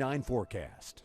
9 forecast.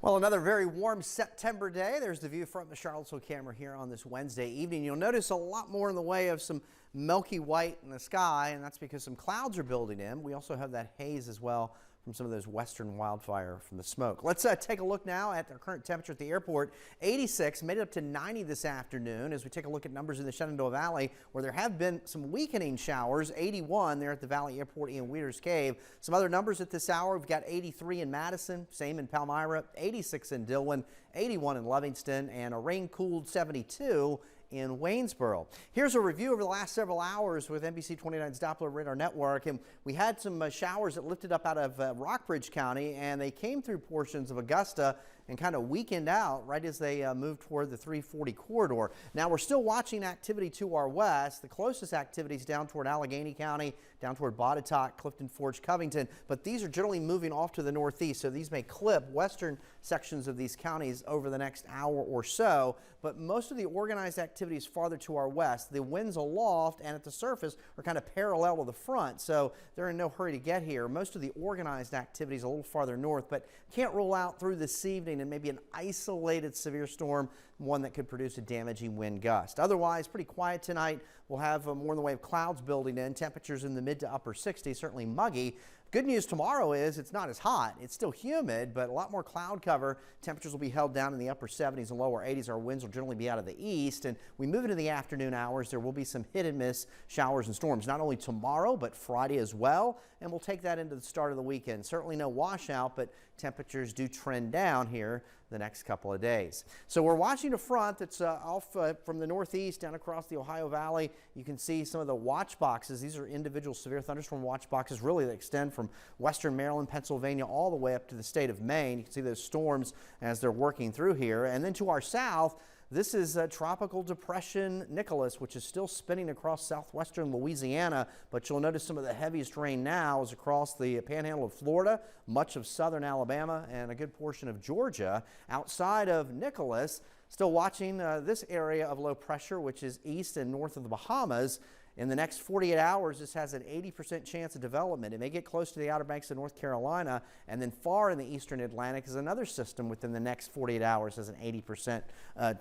Well, another very warm September day. There's the view from the Charlottesville camera here on this Wednesday evening. You'll notice a lot more in the way of some milky white in the sky, and that's because some clouds are building in. We also have that haze as well from some of those western wildfire from the smoke. Let's take a look now at the current temperature at the airport. 86, made it up to 90 this afternoon as we take a look at numbers in the Shenandoah Valley where there have been some weakening showers. 81 there at the Valley Airport in Weeders Cave. Some other numbers at this hour. We've got 83 in Madison, same in Palmyra, 86 in Dillon, 81 in Livingston, and a rain-cooled 72 in Waynesboro. Here's a review over the last several hours with NBC29's Doppler radar network, and we had some showers that lifted up out of Rockbridge County, and they came through portions of Augusta and kind of weakened out right as they moved toward the 340 corridor. Now we're still watching activity to our west. The closest activity is down toward Allegheny County, down toward Botetourt, Clifton Forge, Covington, but these are generally moving off to the northeast, so these may clip western sections of these counties over the next hour or so, but most of the organized activity is farther to our west. The winds aloft and at the surface are kind of parallel to the front, so they're in no hurry to get here. Most of the organized activity is a little farther north, but can't rule out through this evening and maybe an isolated severe storm, one that could produce a damaging wind gust. Otherwise, pretty quiet tonight. We'll have more in the way of clouds building in, temperatures in the mid to upper 60s, certainly muggy. Good news tomorrow is it's not as hot. It's still humid, but a lot more cloud cover. Temperatures will be held down in the upper 70s and lower 80s. Our winds will generally be out of the east. And we move into the afternoon hours. There will be some hit and miss showers and storms, not only tomorrow, but Friday as well. And we'll take that into the start of the weekend. Certainly no washout, but temperatures do trend down here the next couple of days. So we're watching a front that's off from the northeast down across the Ohio Valley. You can see some of the watch boxes. These are individual severe thunderstorm watch boxes really that extend from western Maryland, Pennsylvania, all the way up to the state of Maine. You can see those storms as they're working through here. And then to our south, this is Tropical Depression Nicholas, which is still spinning across southwestern Louisiana, but you'll notice some of the heaviest rain now is across the panhandle of Florida, much of southern Alabama, and a good portion of Georgia. Outside of Nicholas, still watching this area of low pressure, which is east and north of the Bahamas. In the next 48 hours, this has an 80% chance of development. It may get close to the Outer Banks of North Carolina, and then far in the eastern Atlantic is another system within the next 48 hours has an 80%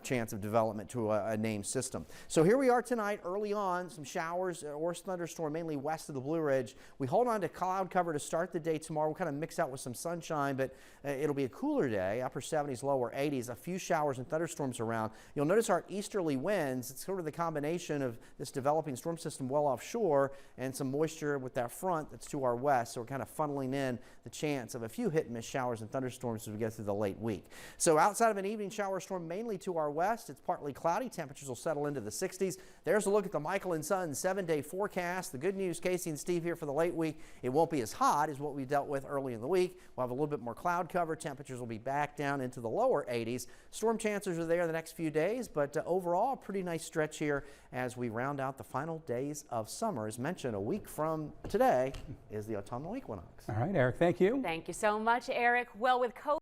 chance of development to a named system. So here we are tonight, early on, some showers or thunderstorm, mainly west of the Blue Ridge. We hold on to cloud cover to start the day tomorrow. We'll kind of mix out with some sunshine, but it'll be a cooler day, upper 70s, lower 80s, a few showers and thunderstorms around. You'll notice our easterly winds. It's sort of the combination of this developing storm system well offshore and some moisture with that front that's to our west, so we're kind of funneling in the chance of a few hit and miss showers and thunderstorms as we get through the late week. So outside of an evening shower storm mainly to our west, it's partly cloudy. Temperatures will settle into the 60s. There's a look at the Michael and Son 7-day forecast. The good news, Casey and Steve here for the late week, it won't be as hot as what we dealt with early in the week. We'll have a little bit more cloud cover. Temperatures will be back down into the lower 80s. Storm chances are there the next few days, but overall a pretty nice stretch here as we round out the final days of summer. As mentioned, a week from today is the autumnal equinox. All right, Eric, thank you. Thank you so much, Eric. Well, with COVID